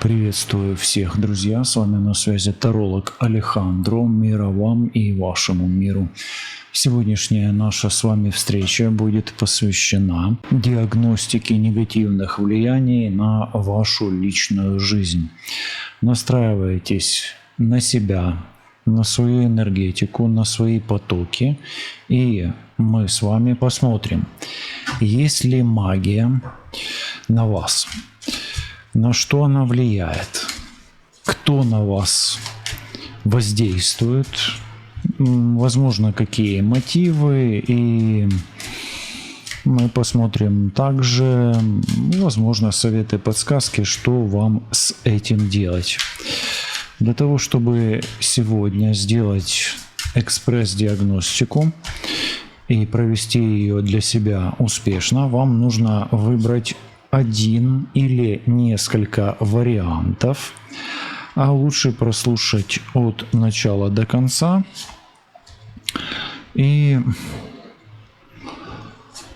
Приветствую всех, друзья! С вами на связи таролог Алехандро. Мира вам и вашему миру. Сегодняшняя наша с вами встреча будет посвящена диагностике негативных влияний на вашу личную жизнь. Настраивайтесь на себя, на свою энергетику, на свои потоки, и мы с вами посмотрим, есть ли магия на вас. На что она влияет? Кто на вас воздействует? Возможно, какие мотивы? И мы посмотрим также, возможно, советы, подсказки, что вам с этим делать. Для того, чтобы сегодня сделать экспресс-диагностику и провести ее для себя успешно, вам нужно выбрать один или несколько вариантов, а лучше прослушать от начала до конца и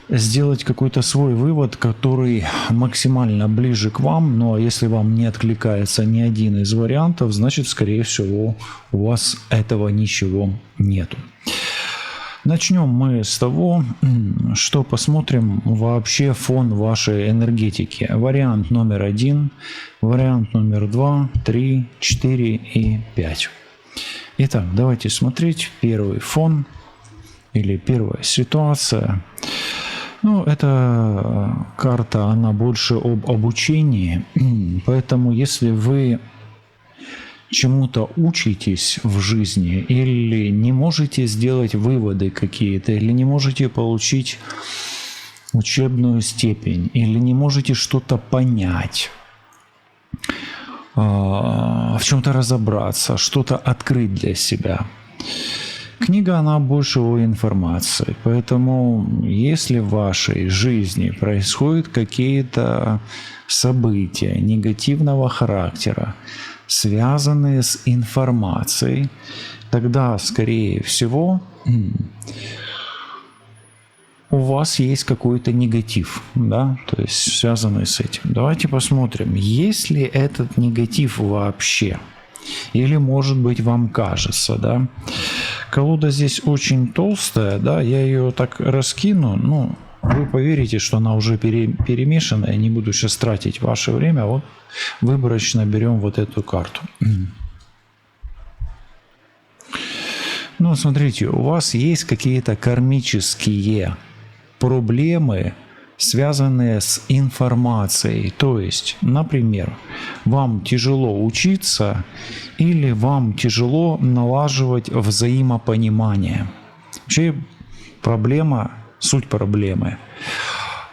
сделать какой-то свой вывод, который максимально ближе к вам. Но если вам не откликается ни один из вариантов, значит, скорее всего, у вас этого ничего нету. Начнем мы с того, что посмотрим вообще фон вашей энергетики. Вариант номер 1, вариант номер 2, 3, 4 и 5. Итак, давайте смотреть первый фон или первая ситуация. Ну, эта карта, она больше об обучении, поэтому если вы чему-то учитесь в жизни, или не можете сделать выводы какие-то, или не можете получить учебную степень, или не можете что-то понять, в чем-то разобраться, что-то открыть для себя. Книга, она больше о информации, поэтому если в вашей жизни происходят какие-то события негативного характера, связанные с информацией, тогда, скорее всего, у вас есть какой-то негатив, да, то есть связанный с этим. Давайте посмотрим, есть ли этот негатив вообще, или, может быть, вам кажется, да. Колода здесь очень толстая, да, я ее так раскину, ну, вы поверите, что она уже перемешана. Я не буду сейчас тратить ваше время. Вот выборочно берем вот эту карту. Ну, смотрите, у вас есть какие-то кармические проблемы, связанные с информацией. То есть, например, вам тяжело учиться или вам тяжело налаживать взаимопонимание. Вообще проблема... Суть проблемы.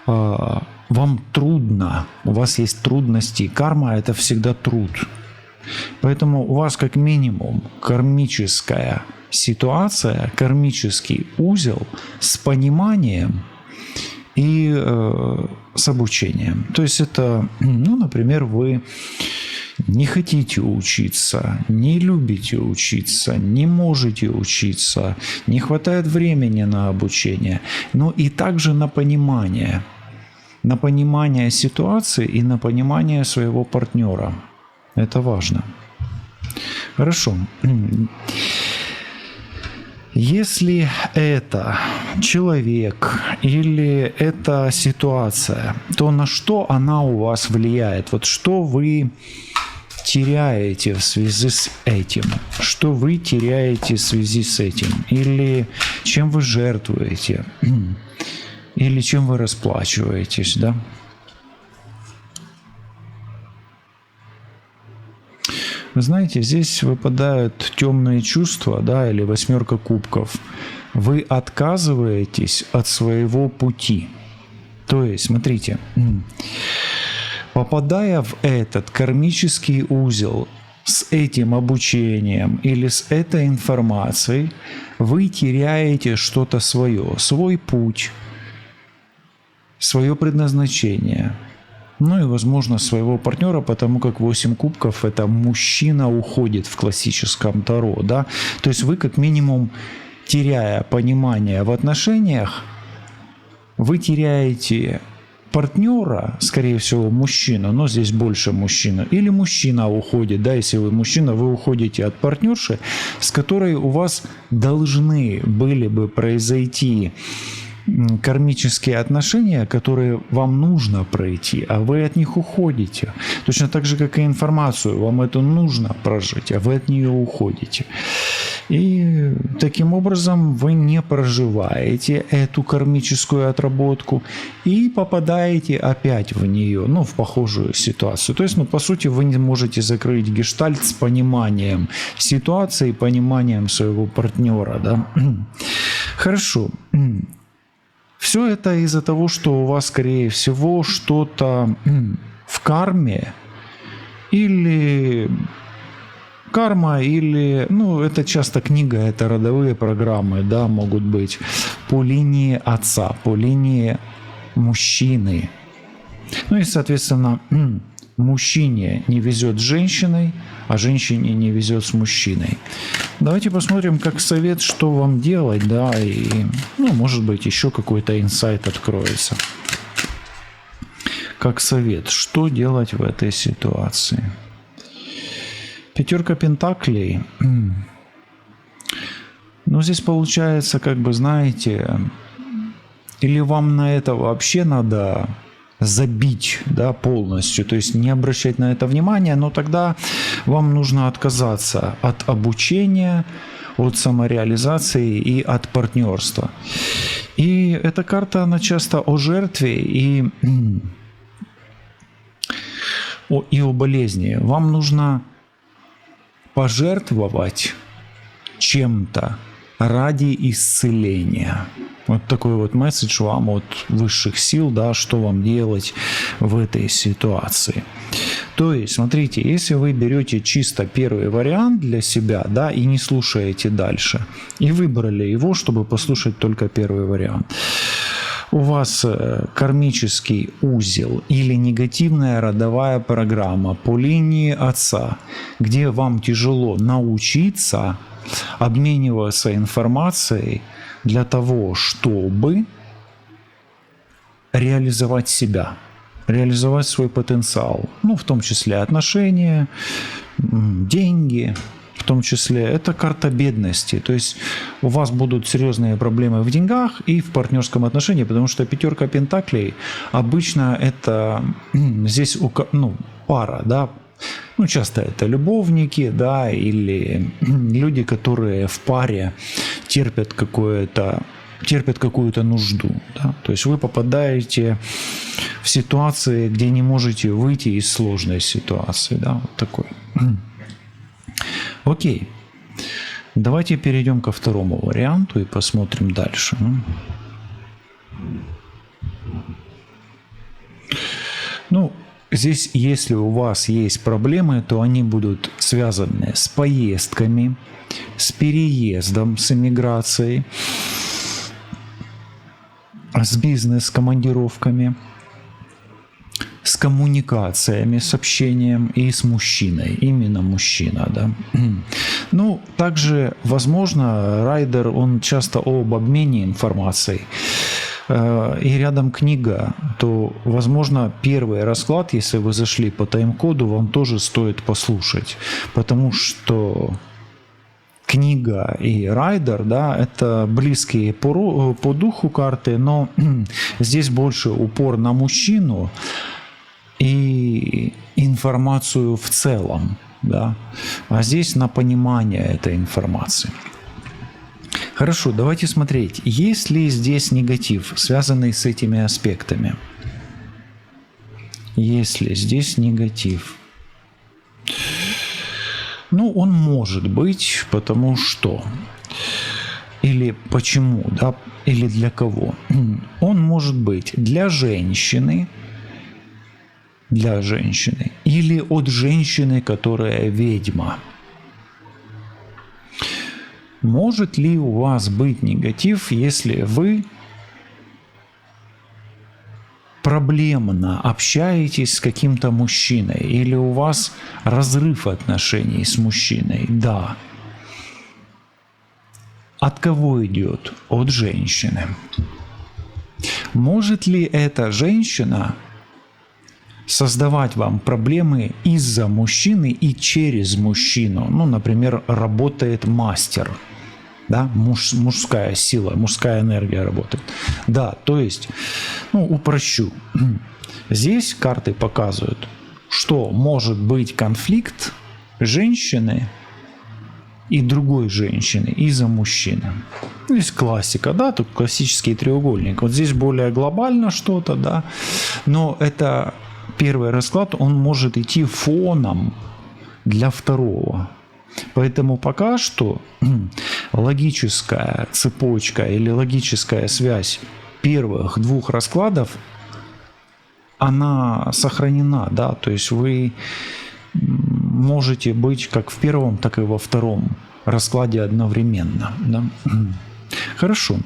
Вам трудно, у вас есть трудности. Карма – это всегда труд. Поэтому у вас как минимум кармическая ситуация, кармический узел с пониманием и с обучением. То есть это, ну, например, вы не хотите учиться, не любите учиться, не можете учиться, не хватает времени на обучение, но и также на понимание ситуации и на понимание своего партнера. Это важно. Хорошо. Если это человек или это ситуация, то на что она у вас влияет? Вот что вы теряете в связи с этим? Что вы теряете в связи с этим? Или чем вы жертвуете? Или чем вы расплачиваетесь, да? Вы знаете, здесь выпадают темные чувства, да, или 8 кубков. Вы отказываетесь от своего пути. То есть, смотрите, попадая в этот кармический узел с этим обучением или с этой информацией, вы теряете что-то свое, свой путь, свое предназначение. Ну и, возможно, своего партнера, потому как 8 кубков – это мужчина уходит в классическом Таро, да. То есть вы как минимум, теряя понимание в отношениях, вы теряете партнера, скорее всего, мужчина, но здесь больше мужчина, или мужчина уходит, да, если вы мужчина, вы уходите от партнерши, с которой у вас должны были бы произойти кармические отношения, которые вам нужно пройти, а вы от них уходите. Точно так же, как и информацию, вам это нужно прожить, а вы от нее уходите. И таким образом вы не проживаете эту кармическую отработку и попадаете опять в нее, ну, в похожую ситуацию. То есть, ну, по сути, вы не можете закрыть гештальт с пониманием ситуации, пониманием своего партнера, да. Хорошо. Все это из-за того, что у вас, скорее всего, что-то в карме или карма, или, ну, это часто книга, это родовые программы, да, могут быть по линии отца, по линии мужчины. Ну и, соответственно, мужчине не везет с женщиной, а женщине не везет с мужчиной. Давайте посмотрим, как совет, что вам делать, да, и, ну, может быть, еще какой-то инсайт откроется. Как совет, что делать в этой ситуации? Пятерка пентаклей. Ну, здесь получается, как бы, знаете, или вам на это вообще надо забить, да, полностью, то есть не обращать на это внимания, но тогда вам нужно отказаться от обучения, от самореализации и от партнерства. И эта карта, она часто о жертве и о болезни. Вам нужно пожертвовать чем-то ради исцеления. Вот такой вот месседж вам от высших сил, да, что вам делать в этой ситуации. То есть, смотрите, если вы берете чисто первый вариант для себя, да, и не слушаете дальше, и выбрали его, чтобы послушать только первый вариант, у вас кармический узел или негативная родовая программа по линии отца, где вам тяжело научиться обмениваться информацией для того, чтобы реализовать себя, реализовать свой потенциал, ну, в том числе отношения, деньги, в том числе это карта бедности, то есть у вас будут серьезные проблемы в деньгах и в партнерском отношении, потому что пятерка пентаклей обычно это здесь, ну, пара, да. Ну, часто это любовники, да, или люди, которые в паре терпят какую-то нужду. Да? То есть вы попадаете в ситуации, где не можете выйти из сложной ситуации. Да? Вот такой. Окей. Давайте перейдем ко второму варианту и посмотрим дальше. Ну, здесь, если у вас есть проблемы, то они будут связаны с поездками, с переездом, с эмиграцией, с бизнес-командировками, с коммуникациями, с общением и с мужчиной. Именно мужчина, да. Ну, также, возможно, райдер, он часто об обмене информацией. И рядом книга, то, возможно, первый расклад, если вы зашли по тайм-коду, вам тоже стоит послушать, потому что книга и райдер, да, это близкие по духу карты, но здесь больше упор на мужчину и информацию в целом, да, а здесь на понимание этой информации. Хорошо, давайте смотреть, есть ли здесь негатив, связанный с этими аспектами. Есть ли здесь негатив? Ну, он может быть, потому что, или почему, да, или для кого. Он может быть для женщины, или от женщины, которая ведьма. Может ли у вас быть негатив, если вы проблемно общаетесь с каким-то мужчиной, или у вас разрыв отношений с мужчиной? Да. От кого идет? От женщины. Может ли эта женщина создавать вам проблемы из-за мужчины и через мужчину? Ну, например, работает мастер, да, мужская сила, мужская энергия работает. Да, то есть, ну, упрощу. Здесь карты показывают, что может быть конфликт женщины и другой женщины из-за мужчины. Здесь классика, да, тут классический треугольник. Вот здесь более глобально что-то, да, но это первый расклад, он может идти фоном для второго. Поэтому пока что логическая цепочка или логическая связь первых двух раскладов, она сохранена, да, то есть вы можете быть как в первом, так и во втором раскладе одновременно. Да? Хорошо.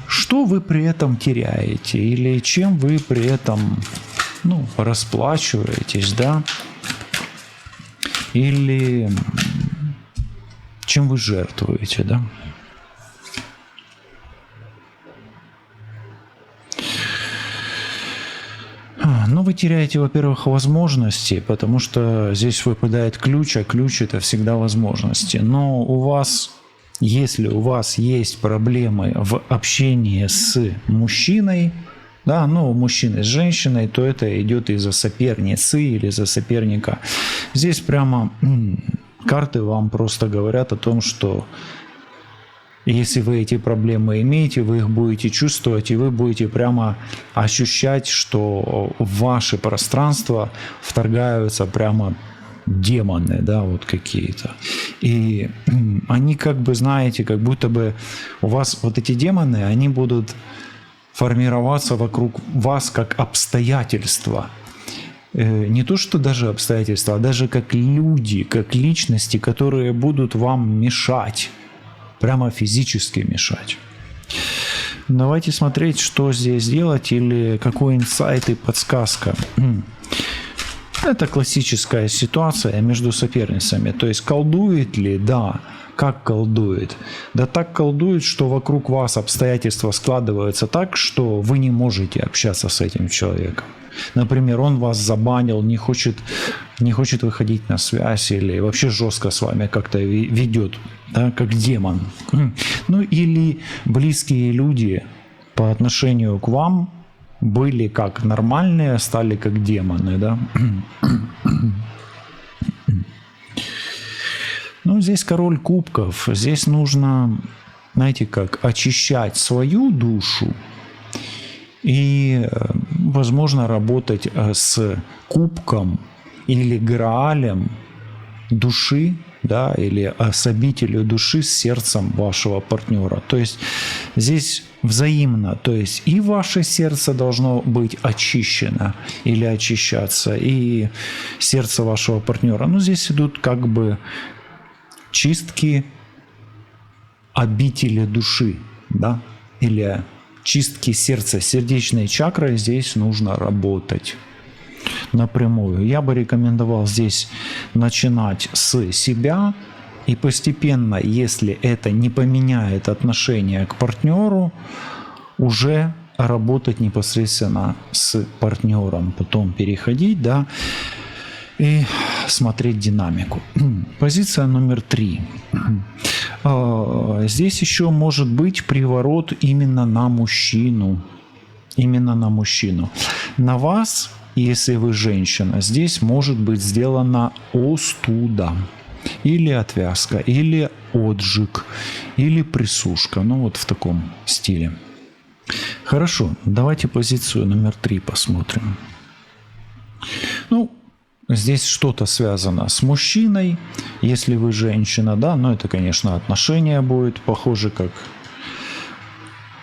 Что вы при этом теряете? Или чем вы при этом, ну, расплачиваетесь, да? Или чем вы жертвуете, да? Ну, вы теряете, во-первых, возможности, потому что здесь выпадает ключ, а ключ – это всегда возможности. Но у вас, если у вас есть проблемы в общении с мужчиной, да, ну, мужчины с женщиной, то это идет из-за соперницы или из-за соперника. Здесь прямо карты вам просто говорят о том, что если вы эти проблемы имеете, вы их будете чувствовать, и вы будете прямо ощущать, что в ваше пространство вторгаются прямо демоны, да, вот какие-то. И они как бы, знаете, как будто бы у вас вот эти демоны, они будут формироваться вокруг вас как обстоятельства. Не то, что даже обстоятельства, а даже как люди, как личности, которые будут вам мешать. Прямо физически мешать. Давайте смотреть, что здесь делать или какой инсайт и подсказка. Это классическая ситуация между соперницами. То есть колдует ли? Да. Как колдует? Да так колдует, что вокруг вас обстоятельства складываются так, что вы не можете общаться с этим человеком. Например, он вас забанил, не хочет выходить на связь или вообще жестко с вами как-то ведет, да, как демон. Ну или близкие люди по отношению к вам были как нормальные, стали как демоны, да. Ну, здесь король кубков. Здесь нужно, знаете, как очищать свою душу и, возможно, работать с кубком или граалем души, да, или с обителью души, с сердцем вашего партнера. То есть здесь взаимно, то есть и ваше сердце должно быть очищено или очищаться, и сердце вашего партнера. Но здесь идут как бы чистки обители души, да, или чистки сердца, сердечной чакрой здесь нужно работать напрямую. Я бы рекомендовал здесь начинать с себя и постепенно, если это не поменяет отношение к партнеру, уже работать непосредственно с партнером, потом переходить, да, и смотреть динамику. Позиция номер 3. Здесь еще может быть приворот именно на мужчину. Именно на мужчину. На вас, если вы женщина, здесь может быть сделана остуда. Или отвязка, или отжиг, или присушка. Ну вот в таком стиле. Хорошо, давайте позицию номер 3 посмотрим. Ну, здесь что-то связано с мужчиной, если вы женщина, да, но это, конечно, отношения будет похоже, как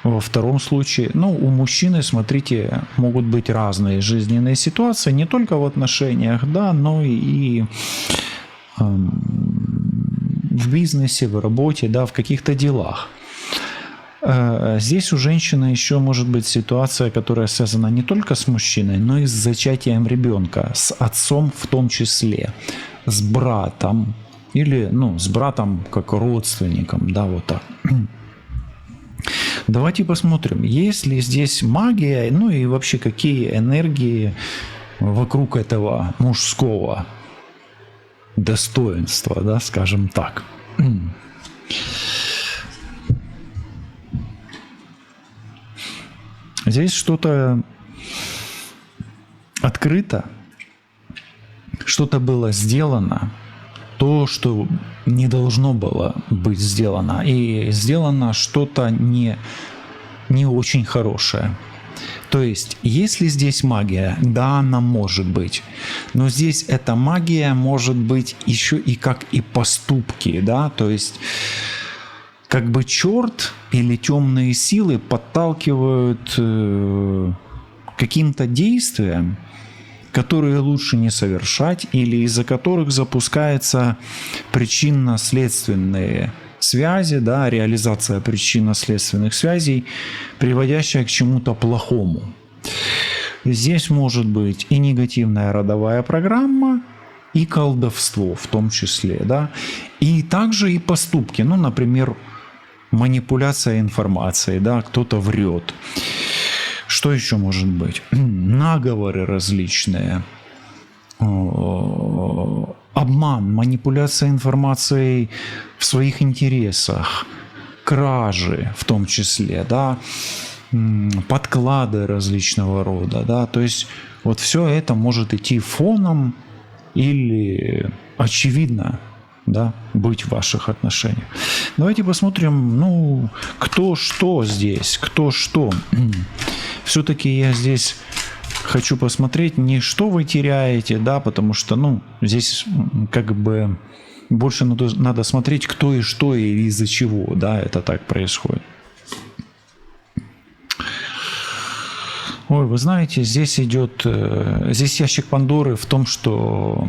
во втором случае. Но у мужчины, смотрите, могут быть разные жизненные ситуации, не только в отношениях, да, но и в бизнесе, в работе, да, в каких-то делах. Здесь у женщины еще может быть ситуация, которая связана не только с мужчиной, но и с зачатием ребенка, с отцом в том числе, с братом или, ну, с братом как родственником, да, вот так. Давайте посмотрим, есть ли здесь магия, ну и вообще какие энергии вокруг этого мужского достоинства, да, скажем так. Здесь что-то открыто, что-то было сделано, то, что не должно было быть сделано, и сделано что-то не очень хорошее. То есть, если здесь магия, да, она может быть, но здесь эта магия может быть еще и как и поступки, да, то есть как бы черт или темные силы подталкивают к каким-то действиям, которые лучше не совершать, или из-за которых запускаются причинно-следственные связи, да, реализация причинно-следственных связей, приводящая к чему-то плохому. Здесь может быть и негативная родовая программа, и колдовство в том числе, да, и также и поступки, ну, например, манипуляция информацией, да, кто-то врет. Что еще может быть? Наговоры различные, обман, манипуляция информацией в своих интересах, кражи в том числе, да, подклады различного рода, да, то есть вот все это может идти фоном или очевидно, да, быть в ваших отношениях. Давайте посмотрим, ну, кто что здесь, кто что. Все-таки я здесь хочу посмотреть, не что вы теряете, да, потому что, ну, здесь как бы больше надо смотреть, кто и что и из-за чего, да, это так происходит. Ой, вы знаете, здесь идет, здесь ящик Пандоры в том, что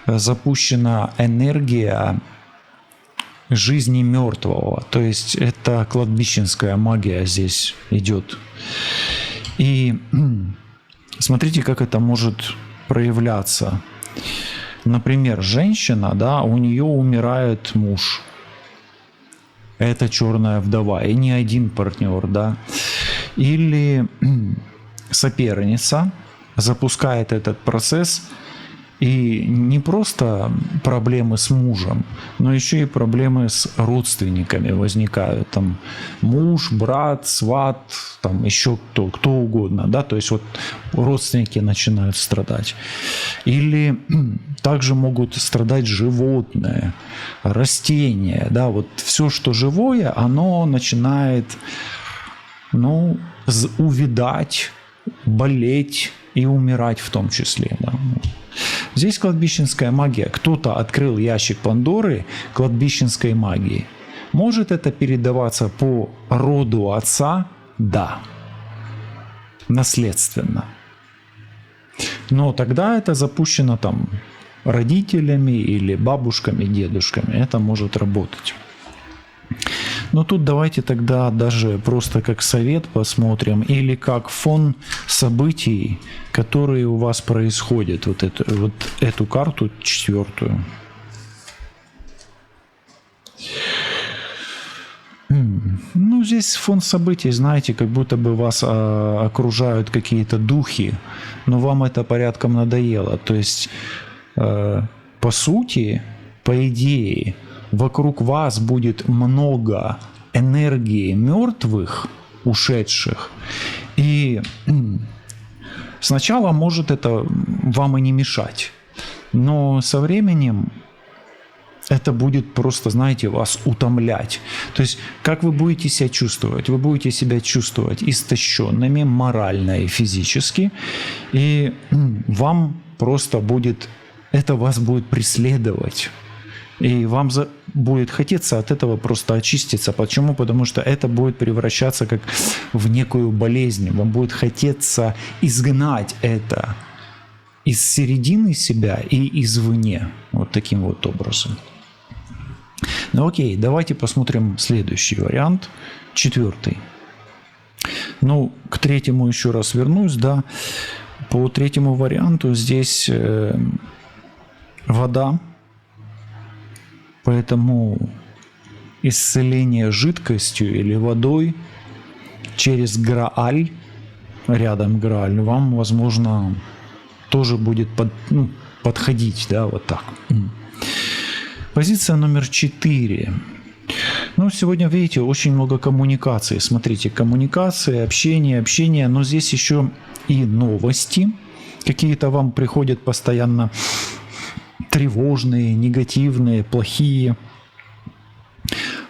запущена энергия жизни мертвого, то есть это кладбищенская магия здесь идет. И смотрите, как это может проявляться. Например, женщина, да, у нее умирает муж. Это черная вдова, и не один партнер, да. Или соперница запускает этот процесс, и не просто проблемы с мужем, но еще и проблемы с родственниками возникают. Там муж, брат, сват, там еще кто угодно, да, то есть вот родственники начинают страдать. Или также могут страдать животные, растения, да, вот все, что живое, оно начинает, ну, увядать, болеть и умирать в том числе, да. Здесь кладбищенская магия. Кто-то открыл ящик Пандоры кладбищенской магии. Может это передаваться по роду отца? Да. Наследственно. Но тогда это запущено там родителями или бабушками, дедушками. Это может работать. Но тут давайте тогда даже просто как совет посмотрим или как фон событий, которые у вас происходят. Вот эту карту четвертую. Ну, здесь фон событий, знаете, как будто бы вас окружают какие-то духи, но вам это порядком надоело. То есть, по сути, по идее, вокруг вас будет много энергии мертвых, ушедших, и сначала может это вам и не мешать, но со временем это будет просто, знаете, вас утомлять. То есть, как вы будете себя чувствовать? Вы будете себя чувствовать истощенными морально и физически, и вам просто будет, это вас будет преследовать. И вам будет хотеться от этого просто очиститься. Почему? Потому что это будет превращаться как в некую болезнь. Вам будет хотеться изгнать это из середины себя и извне. Вот таким вот образом. Ну окей, давайте посмотрим следующий вариант. Четвертый. Ну, к третьему еще раз вернусь, да. По третьему варианту здесь вода. Поэтому исцеление жидкостью или водой через Грааль, рядом Грааль, вам, возможно, тоже будет подходить, да, вот так. Позиция номер 4. Ну, сегодня, видите, очень много коммуникаций. Смотрите, коммуникации, общение, но здесь еще и новости. Какие-то вам приходят постоянно тревожные, негативные, плохие.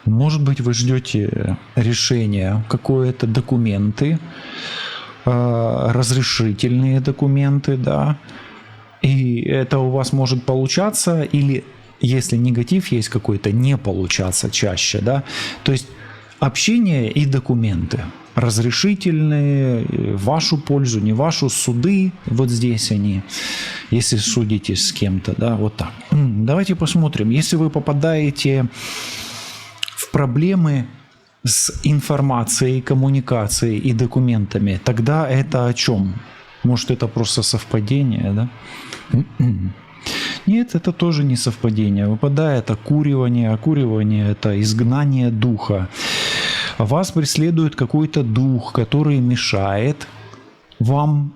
Может быть, вы ждете решения, какое-то документы, разрешительные документы, да, и это у вас может получаться, или если негатив есть какой-то, не получаться чаще, да, то есть общение и документы, разрешительные, в вашу пользу, не вашу, суды, вот здесь они, если судитесь с кем-то, да, вот так. Давайте посмотрим, если вы попадаете в проблемы с информацией, коммуникацией и документами, тогда это о чем? Может, это просто совпадение, да? Нет, это тоже не совпадение. Выпадает окуривание. Окуривание – это изгнание духа. Вас преследует какой-то дух, который мешает вам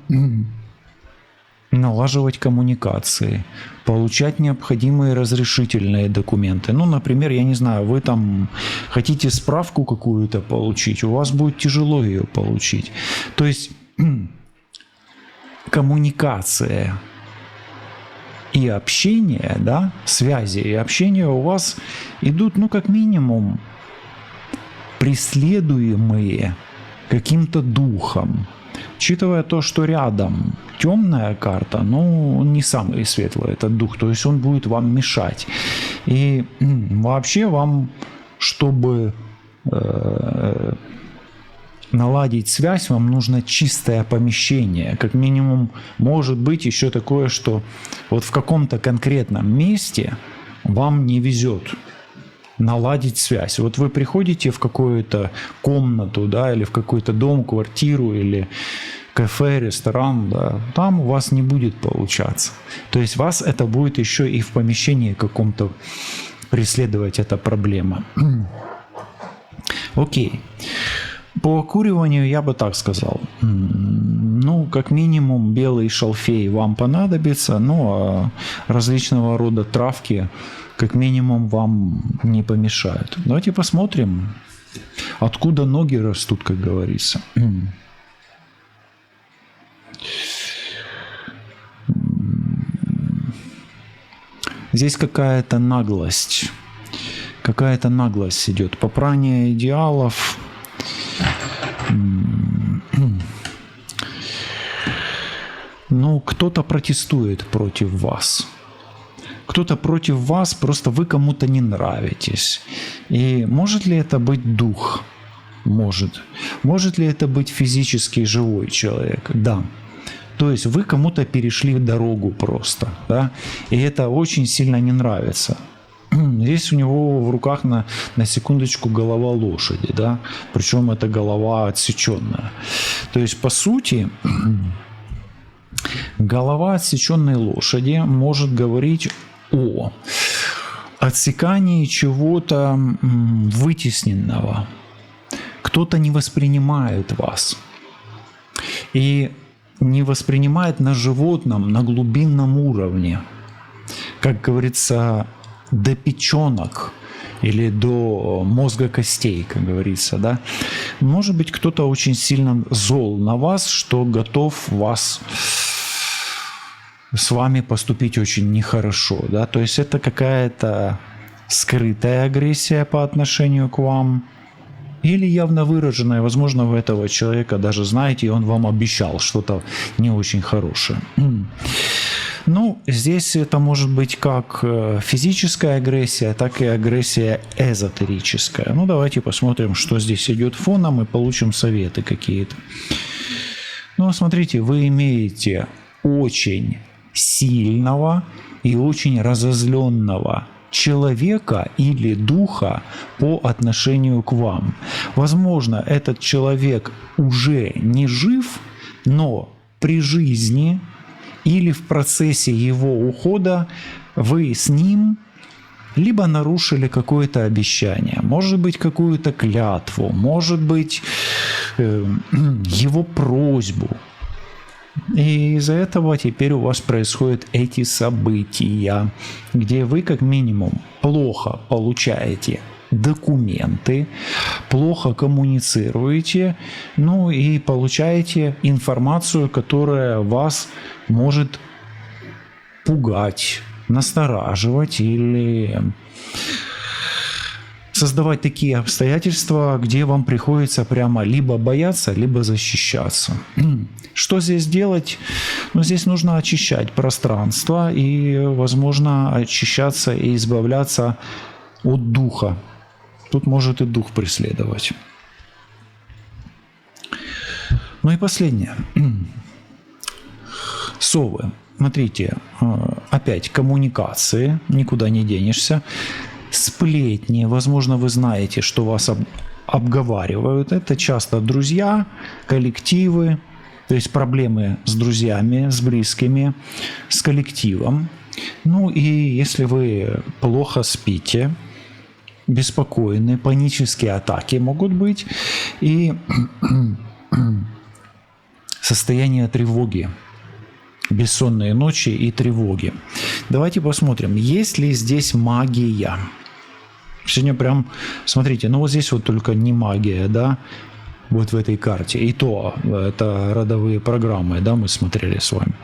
налаживать коммуникации, получать необходимые разрешительные документы. Ну, например, я не знаю, вы там хотите справку какую-то получить, у вас будет тяжело ее получить. То есть коммуникация и общение, да, связи и общение у вас идут, ну, как минимум, преследуемые каким-то духом. Учитывая то, что рядом темная карта, ну, он не самый светлый, этот дух, то есть он будет вам мешать. И вообще вам, чтобы наладить связь, вам нужно чистое помещение. Как минимум, может быть еще такое, что вот в каком-то конкретном месте вам не везет наладить связь. Вот вы приходите в какую-то комнату, да, или в какой-то дом, квартиру, или кафе, ресторан, да, там у вас не будет получаться. То есть вас это будет еще и в помещении каком-то преследовать эта проблема. Окей. По окуриванию я бы так сказал. Ну, как минимум, белый шалфей вам понадобится, ну, а различного рода травки как минимум вам не помешают. Давайте посмотрим, откуда ноги растут, как говорится. Здесь какая-то наглость. Какая-то наглость идет. Попрание идеалов. Ну, кто-то протестует против вас. Кто-то против вас, просто вы кому-то не нравитесь. И может ли это быть дух? Может. Может ли это быть физически живой человек? Да. То есть вы кому-то перешли дорогу просто, да? И это очень сильно не нравится. Здесь у него в руках на секундочку голова лошади, да? Причем это голова отсеченная. То есть, по сути, голова отсеченной лошади может говорить о отсекании чего-то вытесненного. Кто-то не воспринимает вас. И не воспринимает на животном, на глубинном уровне. Как говорится, до печенок или до мозга костей, как говорится, да. Может быть, кто-то очень сильно зол на вас, что готов вас с вами поступить очень нехорошо, да. То есть это какая-то скрытая агрессия по отношению к вам или явно выраженная. Возможно, вы этого человека даже знаете, и он вам обещал что-то не очень хорошее. Ну, здесь это может быть как физическая агрессия, так и агрессия эзотерическая. Ну, давайте посмотрим, что здесь идет фоном, и получим советы какие-то. Ну, смотрите, вы имеете очень сильного и очень разозленного человека или духа по отношению к вам. Возможно, этот человек уже не жив, но при жизни или в процессе его ухода вы с ним либо нарушили какое-то обещание, может быть, какую-то клятву, может быть, его просьбу. И из-за этого теперь у вас происходят эти события, где вы как минимум плохо получаете документы, плохо коммуницируете, ну и получаете информацию, которая вас может пугать, настораживать или создавать такие обстоятельства, где вам приходится прямо либо бояться, либо защищаться. Что здесь делать? Ну, здесь нужно очищать пространство и, возможно, очищаться и избавляться от духа. Тут может и дух преследовать. Ну и последнее. Совы. Смотрите, опять коммуникации, никуда не денешься. Сплетни, возможно, вы знаете, что вас обговаривают. Это часто друзья, коллективы, то есть проблемы с друзьями, с близкими, с коллективом. Ну и если вы плохо спите, беспокойны, панические атаки могут быть и состояние тревоги. Бессонные ночи и тревоги. Давайте посмотрим, есть ли здесь магия. Сегодня прям, смотрите, ну вот здесь вот только не магия, да, вот в этой карте. И то, это родовые программы, да, мы смотрели с вами.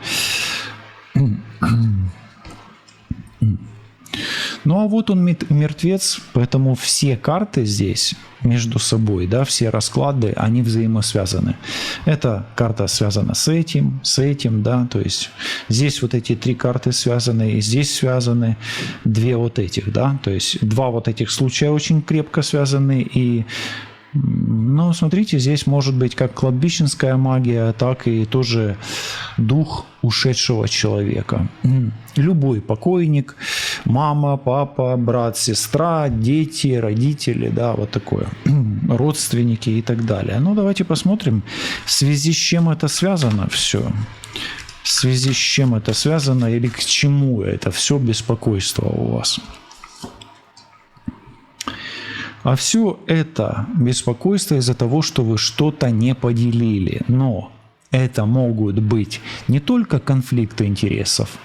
Ну а вот он мертвец, поэтому все карты здесь между собой, да, все расклады, они взаимосвязаны. Эта карта связана с этим, да, то есть здесь вот эти три карты связаны, и здесь связаны две вот этих, да, то есть два вот этих случая очень крепко связаны, и ну, смотрите, здесь может быть как кладбищенская магия, так и тоже дух ушедшего человека. Любой покойник, мама, папа, брат, сестра, дети, родители, да, вот такое, родственники и так далее. Ну, давайте посмотрим, в связи с чем это связано все. В связи с чем это связано или к чему это все беспокойство у вас. А все это беспокойство из-за того, что вы что-то не поделили. Но это могут быть не только конфликты интересов,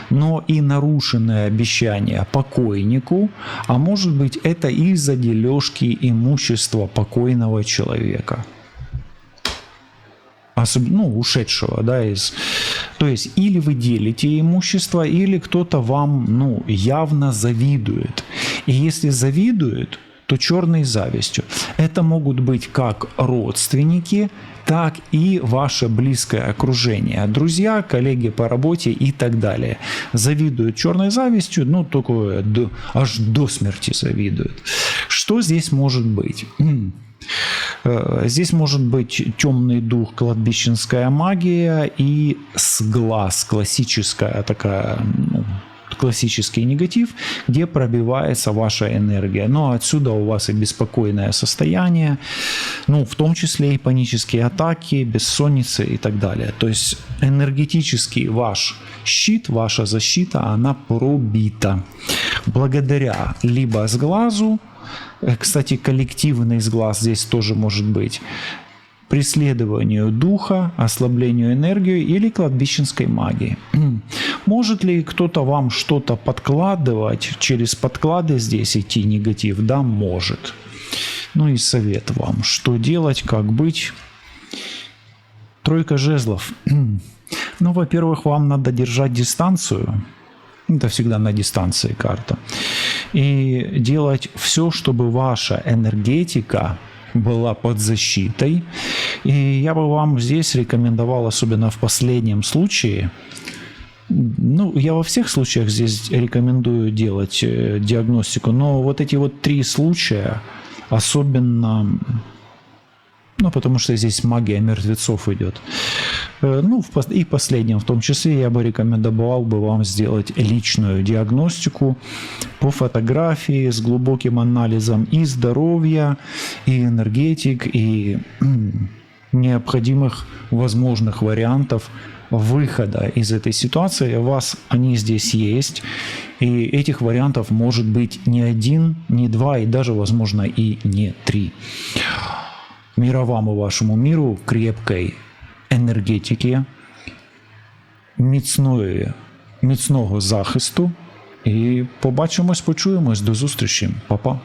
но и нарушенные обещания покойнику, а может быть это из-за дележки имущества покойного человека. Ну, ушедшего, да, то есть или вы делите имущество, или кто-то вам, ну, явно завидует. И если завидует, то черной завистью. Это могут быть как родственники, так и ваше близкое окружение. Друзья, коллеги по работе и так далее. Завидуют черной завистью, ну, только аж до смерти завидуют. Что здесь может быть? Здесь может быть темный дух, кладбищенская магия и сглаз, классическая такая, ну, классический негатив, где пробивается ваша энергия. Но отсюда у вас и беспокойное состояние, ну, в том числе и панические атаки, бессонницы и так далее. То есть энергетический ваш щит, ваша защита, она пробита. Благодаря либо сглазу, кстати, коллективный сглаз здесь тоже может быть, преследованию духа, ослаблению энергии или кладбищенской магии. Может ли кто-то вам что-то подкладывать, через подклады здесь идти негатив? Да, может. Ну и совет вам, что делать, как быть. Тройка жезлов. Ну, во-первых, вам надо держать дистанцию. Это всегда на дистанции карта. И делать все, чтобы ваша энергетика была под защитой. И я бы вам здесь рекомендовал, особенно в последнем случае, ну, я во всех случаях здесь рекомендую делать диагностику, но вот эти вот три случая особенно, ну, потому что здесь магия мертвецов идет. Ну, и последнем в том числе я бы рекомендовал бы вам сделать личную диагностику по фотографии с глубоким анализом и здоровья, и энергетик, и необходимых возможных вариантов выхода из этой ситуации. У вас они здесь есть. И этих вариантов может быть не один, не два, и даже, возможно, и не три. Мира вам и вашому миру, крепкої енергетики, міцного захисту. І побачимось, почуємось. До зустрічі. Па-па.